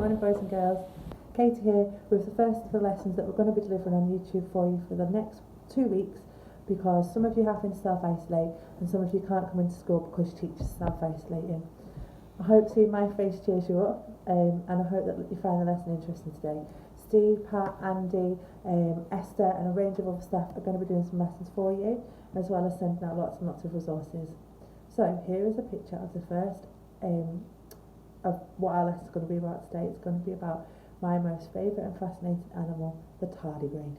morning boys and girls, Katie here with the first of the lessons that we're going to be delivering on YouTube for you for the next 2 weeks, because some of you having to self-isolate and some of you can't come into school because your teacher's self-isolating. I hope seeing my face cheers you up, and I hope that you find the lesson interesting today. Steve, Pat, Andy, Esther and a range of other staff are going to be doing some lessons for you, as well as sending out lots and lots of resources. So here is a picture of the first of what our lesson is going to be about today. It's going to be about my most favourite and fascinating animal, the tardigrade.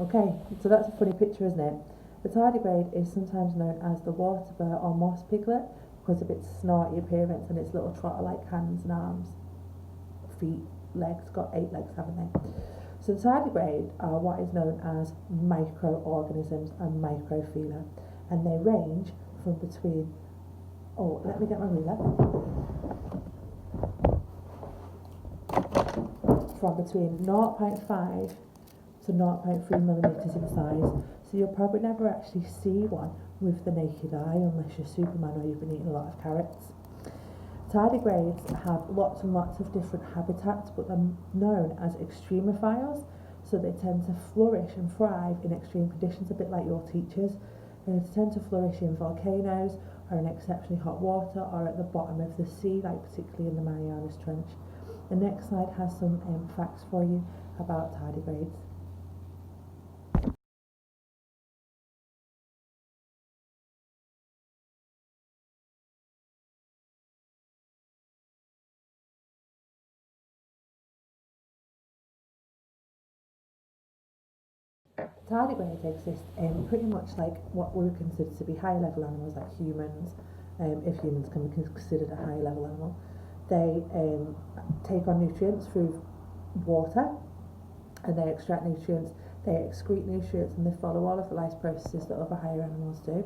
Okay, so that's a funny picture, isn't it? The tardigrade is sometimes known as the water bear or moss piglet because of its snorty appearance and its little trotter-like hands and arms, feet, legs. Got 8 legs, haven't they? So the tardigrade are what is known as microorganisms and microphyla, and they range from between, let me get my ruler, from between 0.5 to 0.3 millimetres in size. So you'll probably never actually see one with the naked eye unless you're Superman or you've been eating a lot of carrots. Tardigrades have lots and lots of different habitats, but they're known as extremophiles, so they tend to flourish and thrive in extreme conditions, a bit like your teachers. They tend to flourish in volcanoes or in exceptionally hot water or at the bottom of the sea, like particularly in the Marianas Trench. The next slide has some facts for you about tardigrades. Tardigrades exist pretty much like what we would consider to be high-level animals, like humans, if humans can be considered a high-level animal. They take on nutrients through water, and they extract nutrients, they excrete nutrients, and they follow all of the life processes that other higher animals do.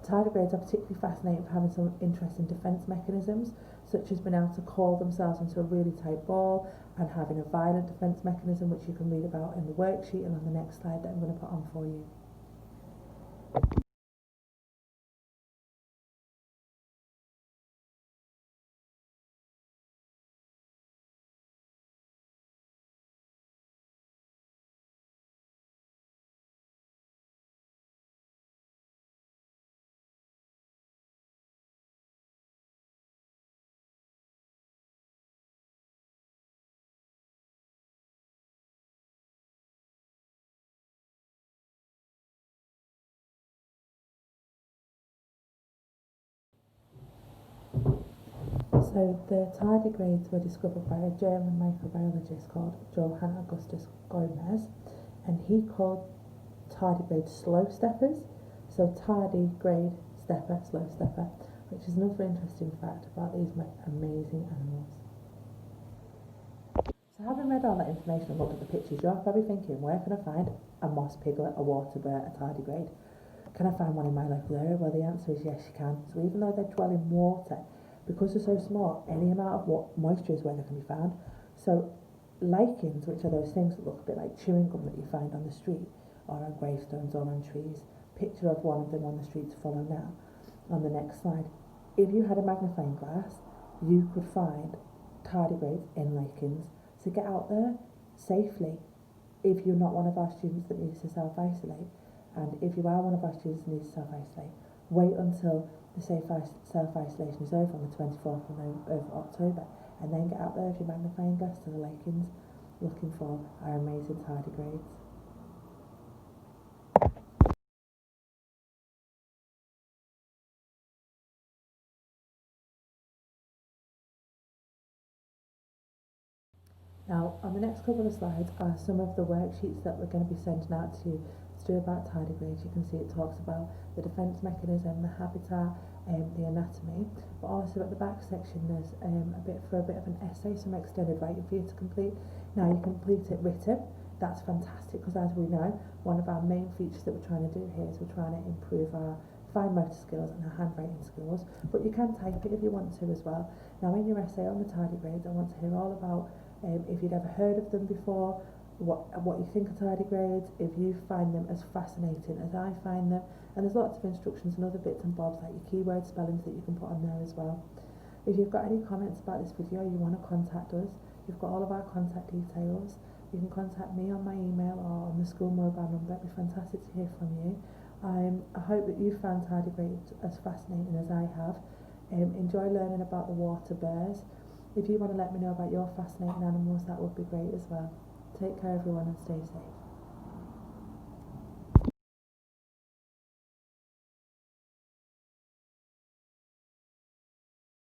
Tardigrades are particularly fascinating for having some interesting defence mechanisms, such as being able to coil themselves into a really tight ball and having a violent defence mechanism, which you can read about in the worksheet and on the next slide that I'm going to put on for you. So the tardigrades were discovered by a German microbiologist called Johann Augustus Gomez, and he called tardigrades slow steppers. So tardigrade stepper, slow stepper, which is another interesting fact about these amazing animals. So having read all that information and looked at the pictures, you're probably thinking, where can I find a moss piglet, a water bear, a tardigrade? Can I find one in my local area? Well, the answer is yes, you can. So even though they dwell in water, because they're so small, any amount of moisture is where they can be found. So lichens, which are those things that look a bit like chewing gum that you find on the street or on gravestones or on trees. Picture of one of them on the street to follow now on the next slide. If you had a magnifying glass, you could find tardigrades in lichens. So get out there safely if you're not one of our students that needs to self-isolate, and if you are one of our students that needs to self-isolate, wait until the self-isolation is over on the 24th of October, and then get out there with your magnifying glass to the lichens looking for our amazing tardigrades. Now, on the next couple of slides are some of the worksheets that we're going to be sending out to you to do about tardigrades. You can see it talks about the defence mechanism, the habitat, the anatomy, but also at the back section there's a bit of an essay, some extended writing for you to complete. Now you complete it written. That's fantastic, because as we know, one of our main features that we're trying to do here is we're trying to improve our fine motor skills and her handwriting skills, but you can type it if you want to as well. Now in your essay on the tardigrades, I want to hear all about if you'd ever heard of them before, what you think of tardigrades, if you find them as fascinating as I find them, and there's lots of instructions and other bits and bobs like your keyword spellings that you can put on there as well. If you've got any comments about this video, you want to contact us, you've got all of our contact details. You can contact me on my email or on the school mobile number. It'd be fantastic to hear from you. I hope that you found tardigrades as fascinating as I have. Enjoy learning about the water bears. If you want to let me know about your fascinating animals, that would be great as well. Take care everyone and stay safe.